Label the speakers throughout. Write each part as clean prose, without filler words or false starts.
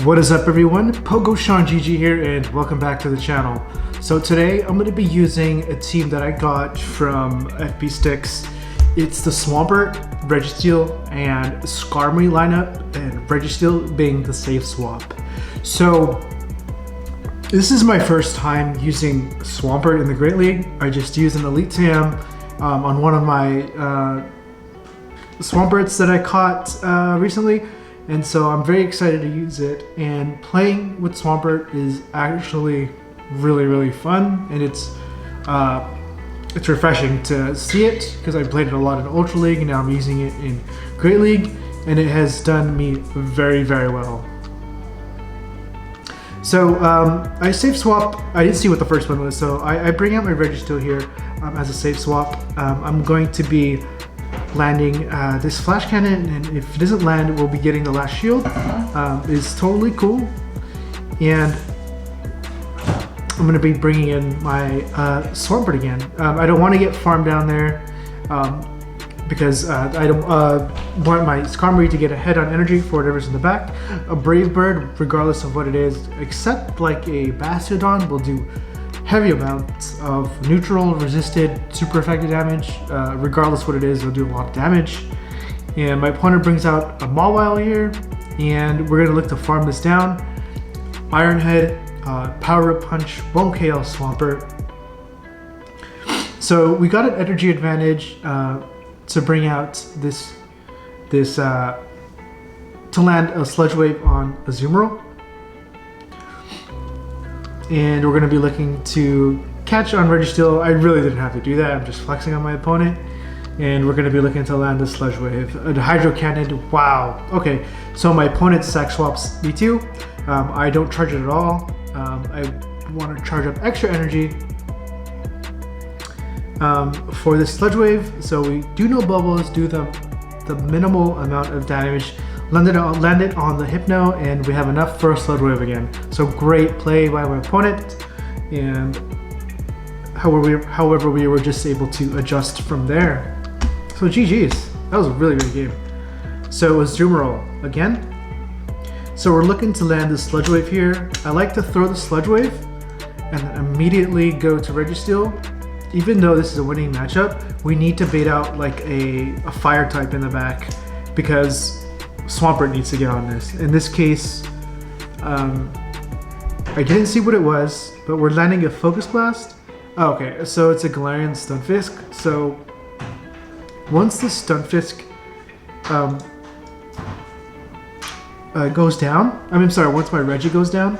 Speaker 1: What is up everyone, Pogo Sean GG here and welcome back to the channel. So today I'm going to be using a team that I got from FP Sticks. It's the Swampert, Registeel, and Skarmory lineup, and Registeel being the safe swap. So this is my first time using Swampert in the Great League. I just used an Elite Tam on one of my Swamperts that I caught recently. And so I'm very excited to use it, and playing with Swampert is actually really fun, and it's refreshing to see it because I played it a lot in Ultra League and now I'm using it in Great League, and it has done me very well. So I safe swap. I didn't see what the first one was, so I bring out my Registeel here as a safe swap. I'm going to be landing this flash cannon, and if it doesn't land, we'll be getting the last shield. It's totally cool, and I'm going to be bringing in my Swampert again. I don't want to get farmed down there because I don't want my Skarmory to get ahead on energy for whatever's in the back. A Brave Bird, regardless of what it is, except like a Bastiodon, will do heavy amounts of neutral, resisted, super effective damage. Regardless what it is, it'll do a lot of damage. And my opponent brings out a Mawile here, and we're going to look to farm this down. Iron Head, Power Up Punch, won't KO Swampert. So we got an energy advantage to bring out this to land a Sludge Wave on Azumarill. And we're going to be looking to catch on Registeel. I really didn't have to do that, I'm just flexing on my opponent. And we're going to be looking to land the Sludge Wave. The Hydro Cannon, wow. Okay, so my opponent sack swaps me too. I don't charge it at all. I want to charge up extra energy for this Sludge Wave. So we do no bubbles, do the minimal amount of damage. Land it on the Hypno, and we have enough for a Sludge Wave again. So great play by my opponent, and however we were just able to adjust from there. So GG's, that was a really good game. So Azumarill again. So we're looking to land the Sludge Wave here. I like to throw the Sludge Wave and then immediately go to Registeel. Even though this is a winning matchup, we need to bait out like a fire type in the back, because Swampert needs to get on this. In this case, I didn't see what it was, but we're landing a Focus Blast. Oh, okay, so it's a Galarian Stunfisk. So once the Stunfisk goes down, once my Regi goes down.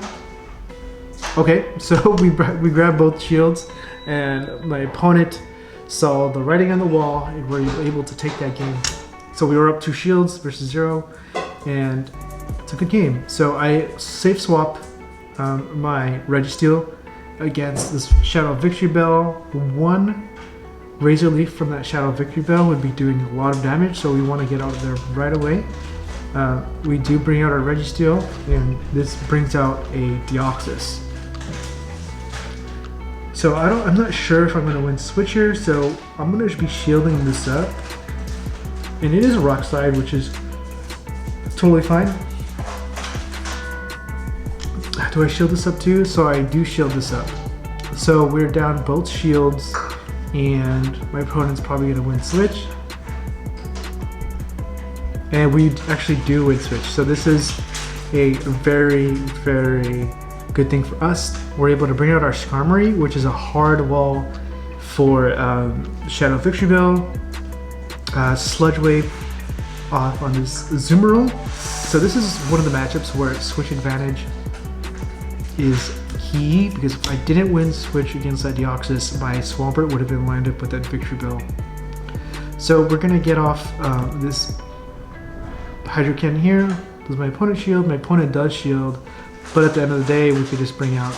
Speaker 1: Okay, so we grab both shields, and my opponent saw the writing on the wall, and we're able to take that game. So we were up 2 shields versus 0, and it's a good game. So I safe swap my Registeel against this Shadow Victory Bell. One Razor Leaf from that Shadow Victory Bell would be doing a lot of damage, so we want to get out of there right away. We do bring out our Registeel, and this brings out a Deoxys. So I'm not sure if I'm going to win Switch here, so I'm going to be shielding this up. And it is a Rock Slide, which is totally fine. Do I shield this up too? So I do shield this up. So we're down both shields, and my opponent's probably going to win Switch. And we actually do win Switch. So this is a very good thing for us. We're able to bring out our Skarmory, which is a hard wall for Shadow Victory Bell. Sludge Wave off on this Azumarill. So this is one of the matchups where Switch advantage is key, because if I didn't win Switch against that Deoxys, my Swampert would have been lined up with that Victory Bell. So we're going to get off this Hydro Cannon here. Does my opponent shield? My opponent does shield, but at the end of the day, we could just bring out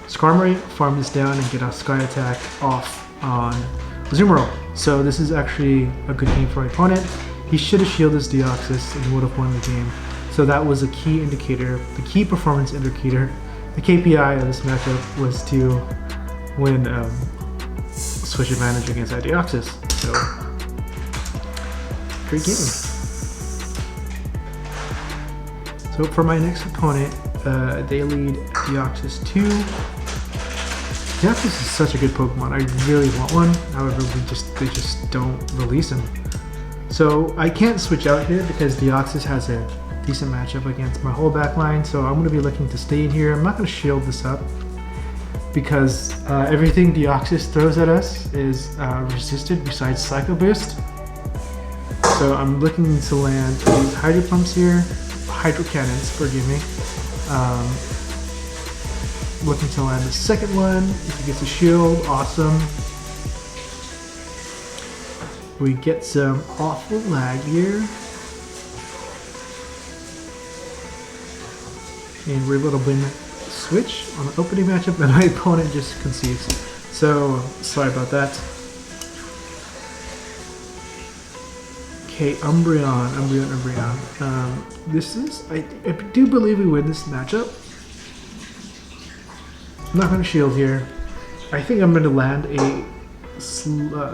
Speaker 1: Skarmory, farm this down, and get a Sky Attack off on Azumarill. So this is actually a good game for my opponent. He should have shielded this Deoxys and would have won the game. So that was a key indicator, the key performance indicator. The KPI of this matchup was to win Switch advantage against that Deoxys. So great game. So for my next opponent, they lead Deoxys 2. Deoxys is such a good Pokemon. I really want one. However, they just don't release him. So I can't switch out here because Deoxys has a decent matchup against my whole back line. So I'm going to be looking to stay in here. I'm not going to shield this up because everything Deoxys throws at us is resisted besides Psycho Boost. So I'm looking to land these Hydro Pumps here. Hydro Cannons, forgive me. Looking to land the second one. If he gets a shield, awesome. We get some awful lag here. And we're able to win switch on the opening matchup, and my opponent just concedes. So, sorry about that. Okay, Umbreon. This is, I do believe we win this matchup. I'm not going to shield here. I think I'm going to land a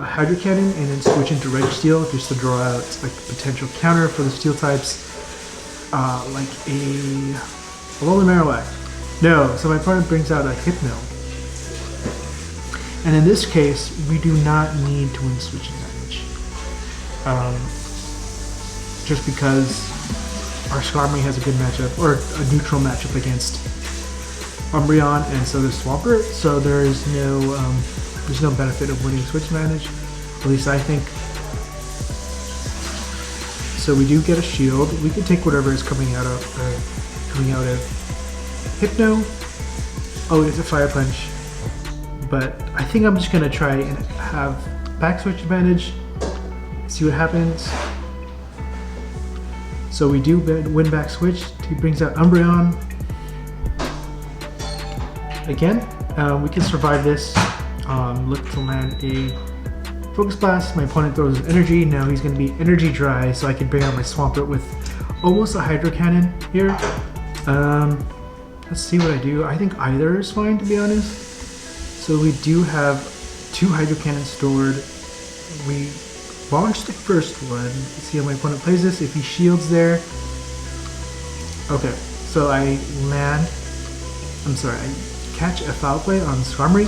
Speaker 1: Hydro Cannon and then switch into Registeel just to draw out like a potential counter for the Steel types. Like a Alolan Marowak. No, so my opponent brings out a Hypno. And in this case, we do not need to win switch advantage. Just because our Skarmory has a good matchup, or a neutral matchup against Umbreon, and so does Swampert. So there's no benefit of winning switch advantage, at least I think. So we do get a shield. We can take whatever is coming out of Hypno. Oh, it's a Fire Punch. But I think I'm just gonna try and have back switch advantage. See what happens. So we do win back switch. He brings out Umbreon. Again, we can survive this. Look to land a Focus Blast. My opponent throws energy. Now he's going to be energy dry, so I can bring out my Swampert with almost a Hydro Cannon here. Let's see what I do. I think either is fine, to be honest. So we do have 2 Hydro Cannons stored. We launch the first one. Let's see how my opponent plays this. If he shields there. Okay, so I catch a Foul Play on Skarmory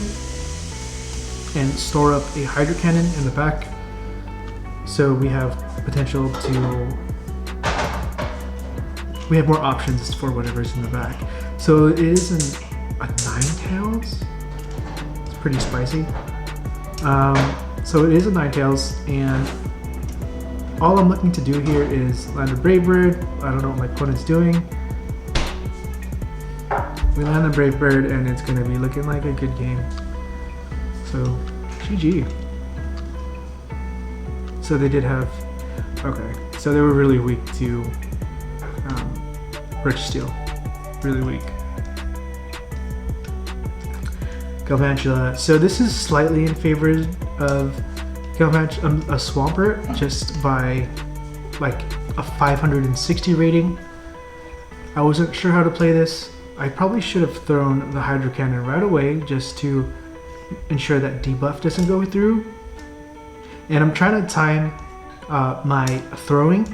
Speaker 1: and store up a Hydro Cannon in the back. So we have potential to... we have more options for whatever's in the back. So it is a Ninetales. It's pretty spicy. So it is a Ninetales, and all I'm looking to do here is land a Brave Bird. I don't know what my opponent's doing. We land the Brave Bird, and it's going to be looking like a good game. So, GG. So they did have... okay, so they were really weak to Registeel. Really weak. Galvantula. So this is slightly in favor of a Swampert, just by like a 560 rating. I wasn't sure how to play this. I probably should have thrown the Hydro Cannon right away just to ensure that debuff doesn't go through. And I'm trying to time my throwing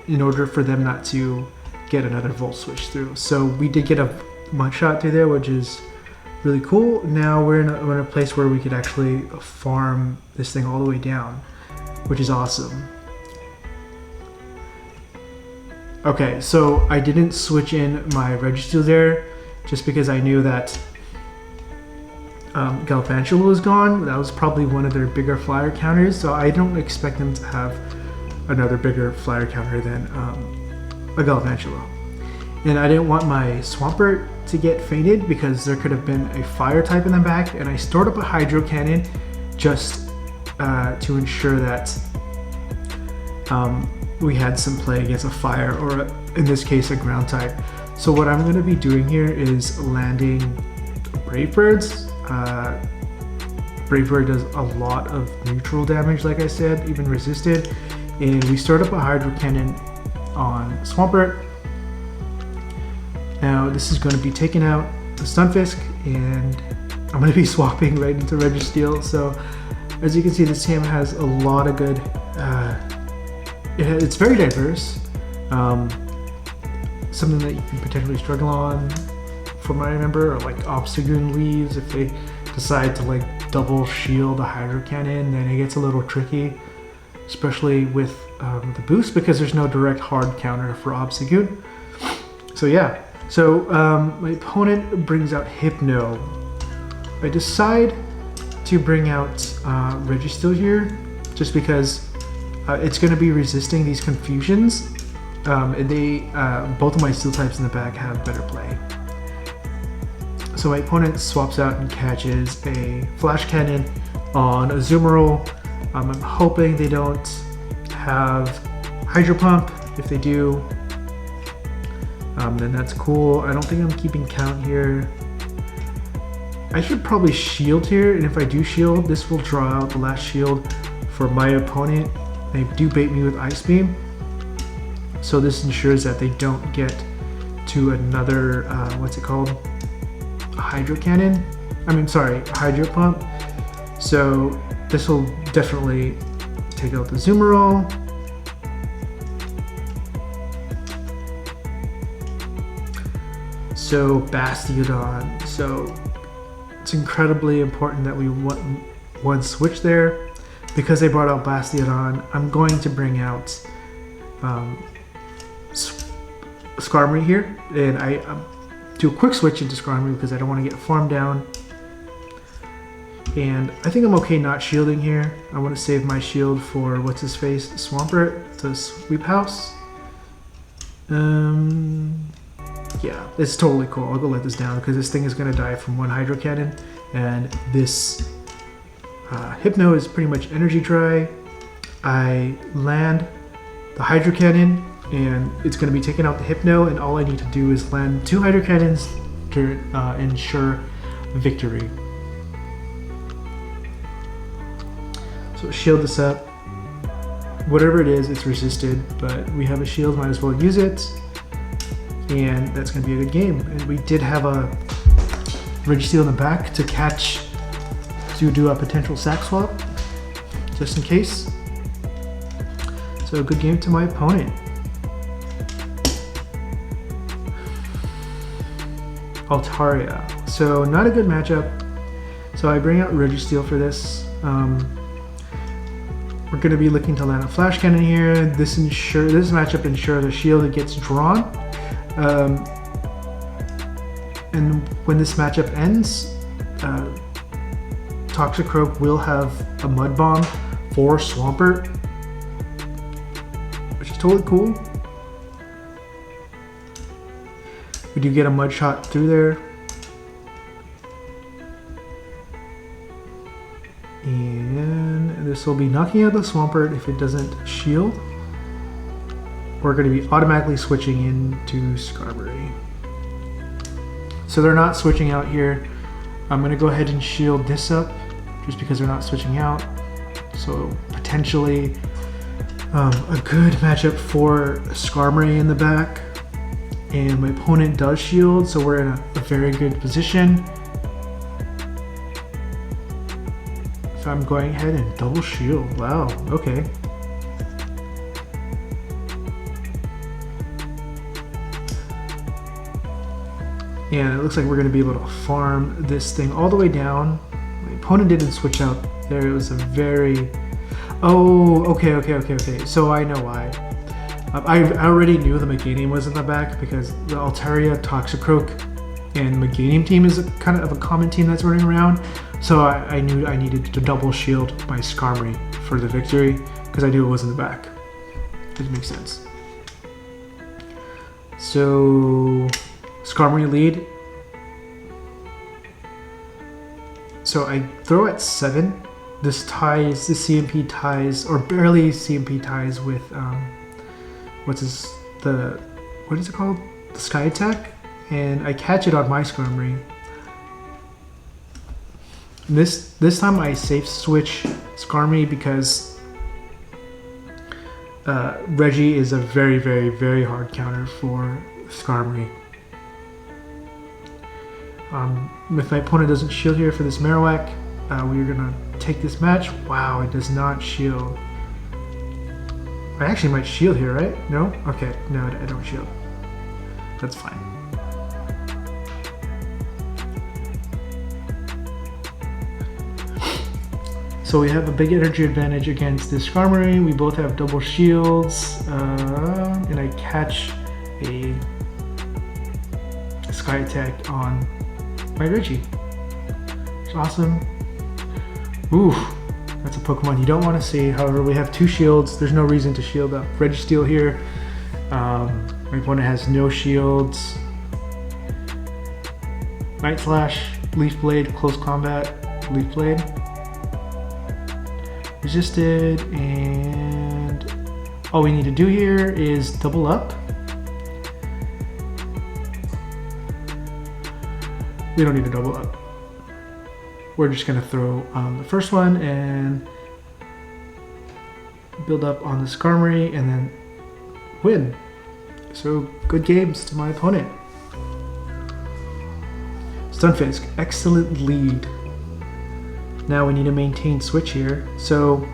Speaker 1: in order for them not to get another Volt Switch through. So we did get a one-shot through there, which is really cool. Now we're in a place where we could actually farm this thing all the way down, which is awesome. Okay, so I didn't switch in my Registeel there just because I knew that Galvantula was gone. That was probably one of their bigger flyer counters, so I don't expect them to have another bigger flyer counter than a Galvantula. And I didn't want my Swampert to get fainted because there could have been a fire type in the back, and I stored up a Hydro Cannon just to ensure that we had some play against a fire, or in this case a ground type. So what I'm going to be doing here is landing Brave Birds. Brave Bird does a lot of neutral damage, like I said, even resisted. And we stored up a Hydro Cannon on Swampert. Now this is going to be taking out the Stunfisk, and I'm going to be swapping right into Registeel. So as you can see, this team has a lot of good, it's very diverse. something that you can potentially struggle on, from what I remember, or like Obstagoon leaves if they decide to like double shield a Hydro Cannon, then it gets a little tricky, especially with the boost, because there's no direct hard counter for Obstagoon. So yeah, so my opponent brings out Hypno. I decide to bring out Registeel here, just because it's going to be resisting these confusions, and they both of my steel types in the back have better play. So my opponent swaps out and catches a Flash Cannon on a Azumarill. I'm hoping they don't have Hydro Pump. If they do, then that's cool. I don't think I'm keeping count here. I should probably shield here, and if I do shield, this will draw out the last shield for my opponent. They do bait me with Ice Beam, so this ensures that they don't get to another, what's it called? Hydro Cannon? I mean, sorry, Hydro Pump. So this will definitely take out the Azumarill. So Bastiodon. So it's incredibly important that we want one switch there. Because they brought out Bastiodon, I'm going to bring out Skarmory here, and I do a quick switch into Skarmory because I don't want to get farmed down. And I think I'm okay not shielding here. I want to save my shield for what's his face, Swampert, the Sweep House. Yeah, it's totally cool. I'll go let this down because this thing is going to die from one Hydro Cannon, and this Hypno is pretty much energy dry. I land the Hydro Cannon, and it's going to be taking out the Hypno, and all I need to do is land 2 Hydro Cannons to ensure victory. So shield this up. Whatever it is, it's resisted, but we have a shield, might as well use it. And that's going to be a good game. And we did have a Registeel in the back to catch, to do a potential sack swap, just in case. So a good game to my opponent. Altaria. So not a good matchup. So I bring out Registeel for this. We're going to be looking to land a Flash Cannon here. This matchup ensures a shield gets drawn. And when this matchup ends, Toxicroak will have a Mud Bomb for Swampert, which is totally cool. We do get a Mud Shot through there. And this will be knocking out the Swampert if it doesn't shield. We're going to be automatically switching into Skarmory. So they're not switching out here. I'm going to go ahead and shield this up just because they're not switching out. So potentially a good matchup for Skarmory in the back. And my opponent does shield, so we're in a very good position. So I'm going ahead and double shield. Wow, okay. And it looks like we're going to be able to farm this thing all the way down. My opponent didn't switch out there. It was a very... Oh, okay. So I know why. I already knew the Meganium was in the back because the Altaria, Toxicroak, and Meganium team is kind of a common team that's running around. So I knew I needed to double shield my Skarmory for the victory because I knew it was in the back. It makes sense. So Skarmory lead. So I throw at 7. This CMP ties, or barely CMP ties with what is it called? The Sky Attack, and I catch it on my Skarmory. This time I safe switch Skarmory because Reggie is a very hard counter for Skarmory. If my opponent doesn't shield here for this Marowak, we're gonna take this match. Wow, it does not shield. I actually might shield here, right? No? Okay, no, I don't shield. That's fine. So we have a big energy advantage against this Skarmory. We both have double shields, and I catch a Sky Attack on my Reggie. It's awesome. Ooh, that's a Pokemon you don't want to see. However, we have 2 shields. There's no reason to shield up Registeel here. My opponent has no shields. Night Slash, Leaf Blade, Close Combat, Leaf Blade. Resisted, and all we need to do here is double up. We don't need to double up. We're just gonna throw the first one and build up on the Skarmory and then win. So good games to my opponent. Stunfisk, excellent lead. Now we need to maintain switch here. So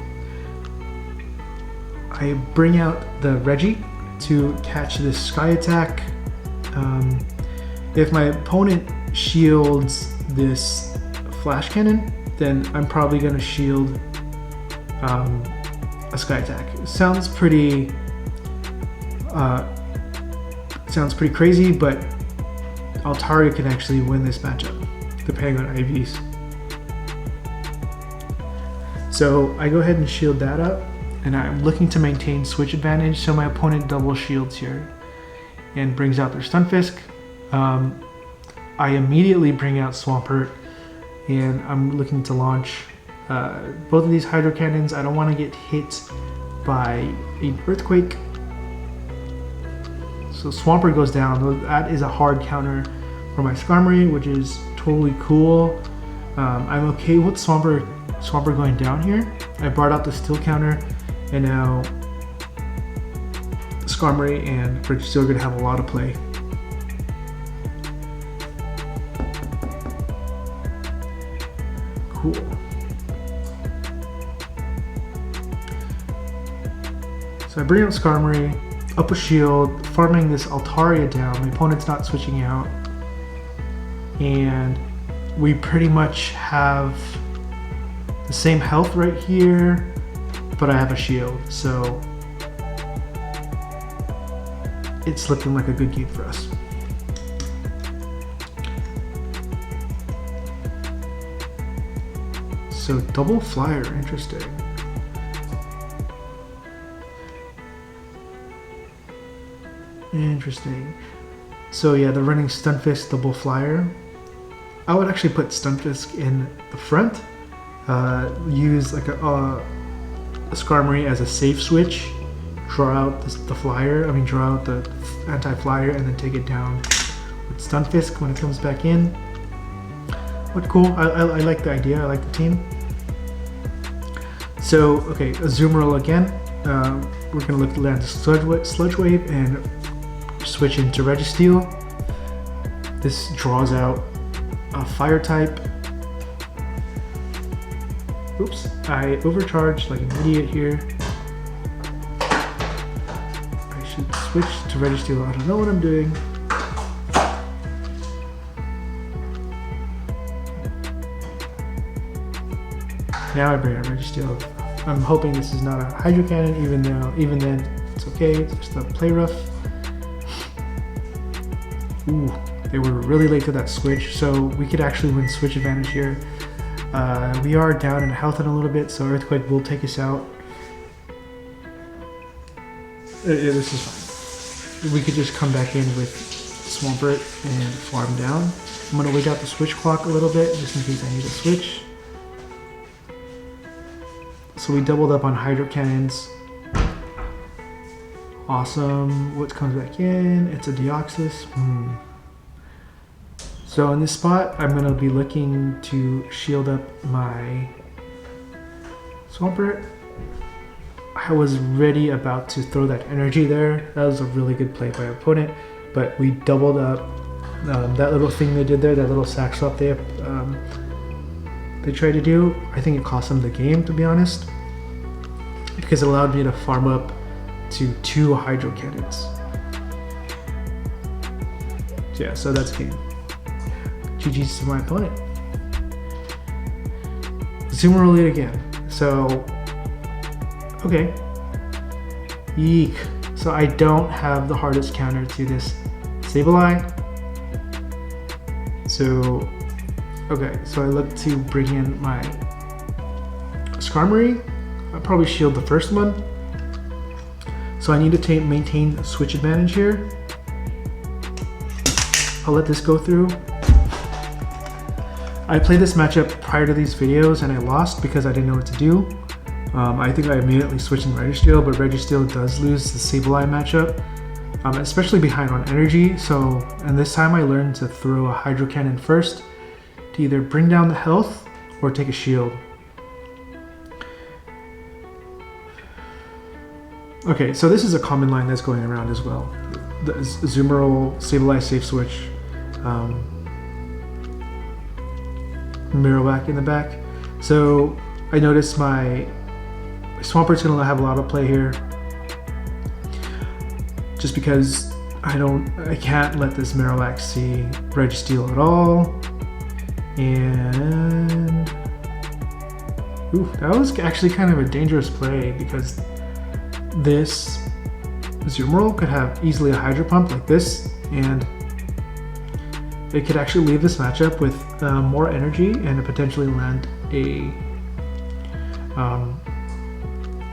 Speaker 1: I bring out the Reggie to catch this Sky Attack. If my opponent shields this Flash Cannon, then I'm probably going to shield a Sky Attack. Sounds pretty crazy, but Altaria can actually win this matchup, depending on IVs. So I go ahead and shield that up, and I'm looking to maintain switch advantage, so my opponent double shields here and brings out their Stunfisk. I immediately bring out Swampert, and I'm looking to launch both of these Hydro Cannons. I don't want to get hit by an Earthquake. So Swampert goes down. That is a hard counter for my Skarmory, which is totally cool. I'm okay with Swampert going down here. I brought out the Steel counter, and now Skarmory and Registeel are going to have a lot of play. Cool. So I bring out Skarmory, up a shield, farming this Altaria down. My opponent's not switching out, and we pretty much have the same health right here, but I have a shield, so it's looking like a good game for us. So double flyer, interesting. Interesting. So yeah, they're running Stunfisk, double flyer. I would actually put Stunfisk in the front. Use like a Skarmory as a safe switch, draw out the flyer, draw out the anti-flyer, and then take it down with Stunfisk when it comes back in. But cool, I like the idea, I like the team. So, okay, a Azumarill again. We're gonna look to land a Sludge Wave and switch into Registeel. This draws out a Fire type. Oops, I overcharged like an idiot here. I should switch to Registeel. I don't know what I'm doing. Now I bring out Registeel. I'm hoping this is not a Hydro Cannon, even then it's okay. It's just a Play Rough. Ooh, they were really late to that switch, so we could actually win switch advantage here. We are down in health in a little bit, so Earthquake will take us out. This is fine. We could just come back in with Swampert and farm down. I'm going to wait out the switch clock a little bit, just in case I need a switch. So we doubled up on Hydro Cannons. Awesome. What comes back in? It's a Deoxys. So in this spot, I'm going to be looking to shield up my Swampert. I was ready about to throw that energy there. That was a really good play by our opponent, but we doubled up. That little thing they did there, that little sack swap they tried to do, I think it cost them the game, to be honest, because it allowed me to farm up to 2 Hydro Cannons. Yeah, so that's game. GG's to my opponent. Zoomer lead again. So, okay. Eek. So I don't have the hardest counter to this Sableye. So, okay. So I look to bring in my Skarmory. I'll probably shield the first one. So I need to maintain switch advantage here. I'll let this go through. I played this matchup prior to these videos and I lost because I didn't know what to do. I think I immediately switched in Registeel, but Registeel does lose the Sableye matchup, especially behind on energy. So, and this time I learned to throw a Hydro Cannon first to either bring down the health or take a shield. Okay, so this is a common line that's going around as well. The Azumarill, Sableye safe switch, Marowak in the back. So I noticed my Swampert's gonna have a lot of play here, just because I can't let this Marowak see Registeel at all. And ooh, that was actually kind of a dangerous play because this Azumarill could have easily a Hydro Pump like this, and it could actually leave this matchup with more energy and potentially land a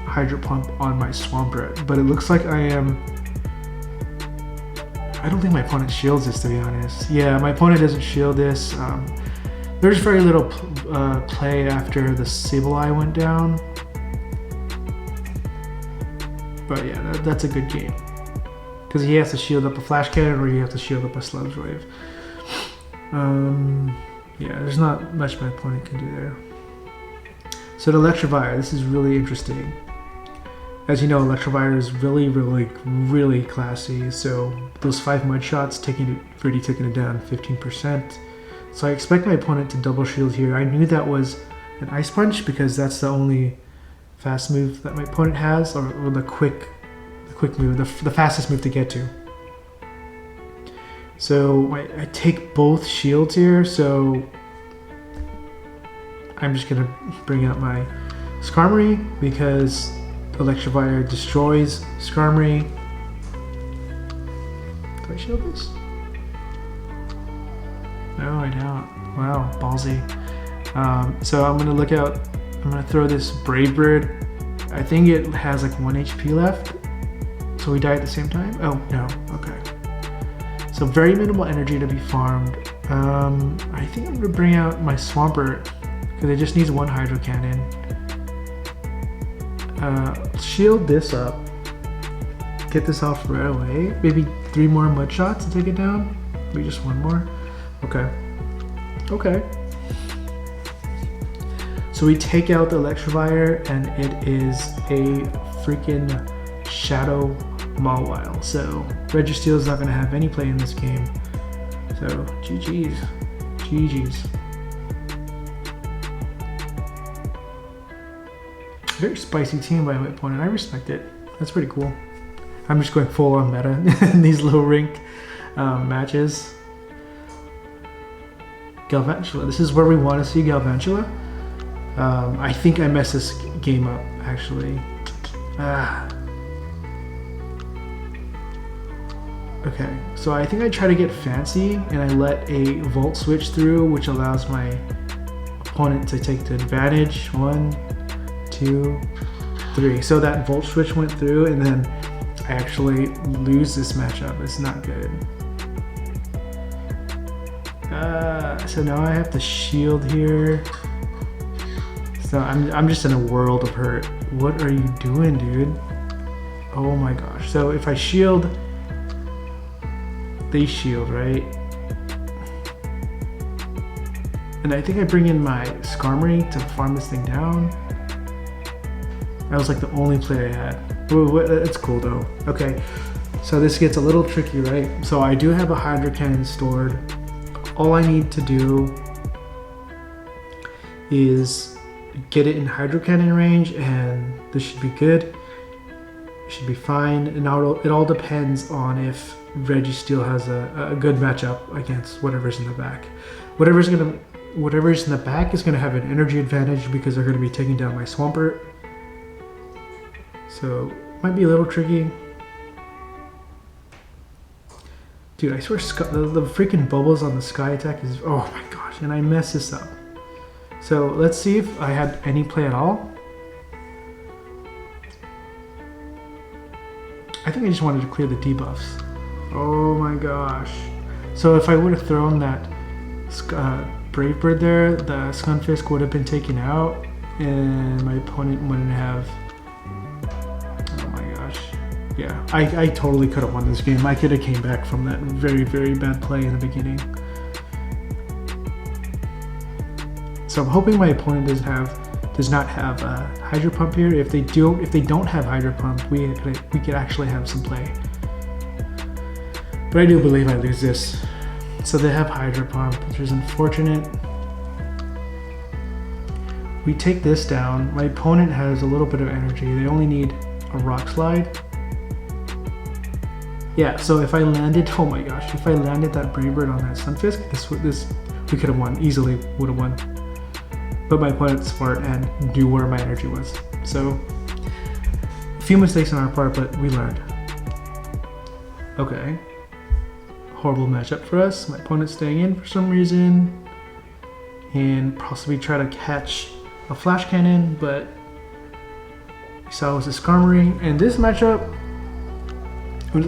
Speaker 1: Hydro Pump on my Swampert. But it looks like I don't think my opponent shields this, to be honest. Yeah, my opponent doesn't shield this. There's very little play after the Sableye went down. But yeah, that's a good game. Because he has to shield up a Flash Cannon or you have to shield up a Sludge Wave. Yeah, there's not much my opponent can do there. So the Electivire, this is really interesting. As you know, Electivire is really classy. So those 5 mud shots really taking it down 15%. So I expect my opponent to double shield here. I knew that was an Ice Punch because that's the only fast move that my opponent has, or the quick move, the fastest move to get to. So I take both shields here, so I'm just gonna bring out my Skarmory because Electivire destroys Skarmory. Do I shield this? No, I don't. Wow, ballsy. So I'm gonna look out. I'm gonna throw this Brave Bird. I think it has like 1 HP left. So we die at the same time? Oh, no, okay. So very minimal energy to be farmed. I think I'm gonna bring out my Swampert because it just needs 1 Hydro Cannon. Shield this up. Get this off right away. Maybe 3 more mud shots to take it down. Maybe just 1 more. Okay. Okay. So we take out the Electivire and it is a freaking Shadow Mawile. So Registeel is not going to have any play in this game. So GG's. GG's. Very spicy team by my opponent. I respect it. That's pretty cool. I'm just going full on meta in these low rank matches. Galvantula. This is where we want to see Galvantula. I think I messed this game up, actually. Okay, so I think I try to get fancy and I let a Volt Switch through, which allows my opponent to take the advantage. 1, 2, 3. So that Volt Switch went through and then I actually lose this matchup. It's not good. So now I have to shield here. So I'm just in a world of hurt. What are you doing, dude? Oh my gosh. So if I shield, they shield, right? And I think I bring in my Skarmory to farm this thing down. That was like the only play I had. It's cool though. Okay, so this gets a little tricky, right? So I do have a Hydro Cannon stored. All I need to do is get it in Hydro Cannon range and this should be good. It should be fine. And now it all depends on if Registeel has a good matchup against whatever's in the back. Whatever's in the back is gonna have an energy advantage because they're gonna be taking down my Swampert. So might be a little tricky. Dude, I swear the freaking bubbles on the sky attack is, oh my gosh, and I messed this up. So let's see if I had any play at all. I think I just wanted to clear the debuffs. Oh my gosh. So if I would have thrown that Brave Bird there, the Skunfisk would have been taken out and my opponent wouldn't have. Oh my gosh. Yeah, I totally could have won this game. I could have came back from that very, very bad play in the beginning. So I'm hoping my opponent does not have a Hydro Pump here. If they don't have Hydro Pump, we could actually have some play. But I do believe I lose this. So they have Hydro Pump, which is unfortunate. We take this down. My opponent has a little bit of energy. They only need a Rock Slide. Yeah, so if I landed, oh my gosh, if I landed that Brave Bird on that Stunfisk, this we could have won, easily would have won. But my opponent's smart and knew where my energy was. So, a few mistakes on our part, but we learned. Okay. Horrible matchup for us. My opponent's staying in for some reason. And possibly try to catch a Flash Cannon, but we saw it was a Skarmory. And this matchup,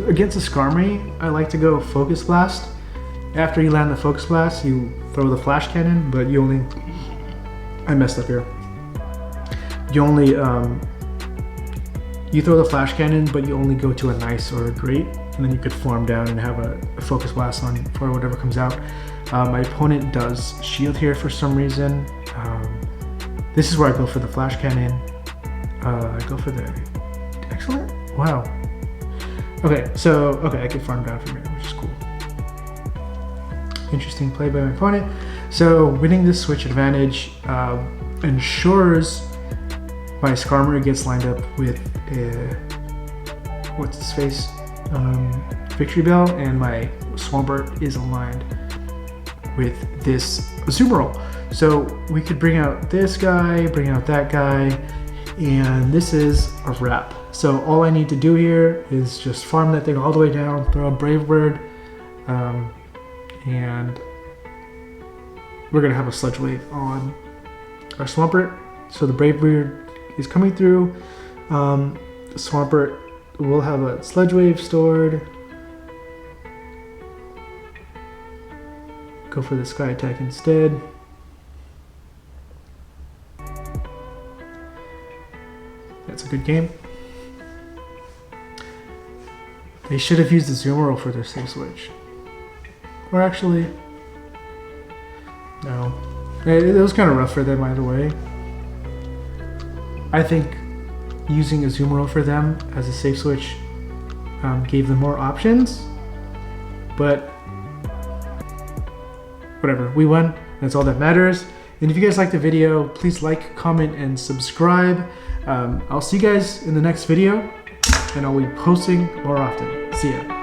Speaker 1: against a Skarmory, I like to go Focus Blast. After you land the Focus Blast, you throw the Flash Cannon, but you only... I messed up here. You only, you throw the Flash Cannon, but you only go to a Nice or a Great, and then you could farm down and have a Focus Blast on for whatever comes out. My opponent does Shield here for some reason. This is where I go for the Flash Cannon. I go for the... Excellent? Wow. Okay, so, I can farm down from here, which is cool. Interesting play by my opponent. So winning this switch advantage ensures my Skarmory gets lined up with what's his face, Victory Bell, and my Swampert is aligned with this Azumarill. So we could bring out this guy, bring out that guy, and this is a wrap. So all I need to do here is just farm that thing all the way down, throw a Brave Bird, and we're gonna have a Sludge Wave on our Swampert. So the Brave Bird is coming through. Swampert will have a Sludge Wave stored. Go for the Sky Attack instead. That's a good game. They should have used the Azumarill for their safe switch. Or actually, no. It was kind of rough for them either way. I think using Azumarill for them as a safe switch gave them more options. But whatever, we won. That's all that matters. And if you guys liked the video, please like, comment, and subscribe. I'll see you guys in the next video, and I'll be posting more often. See ya.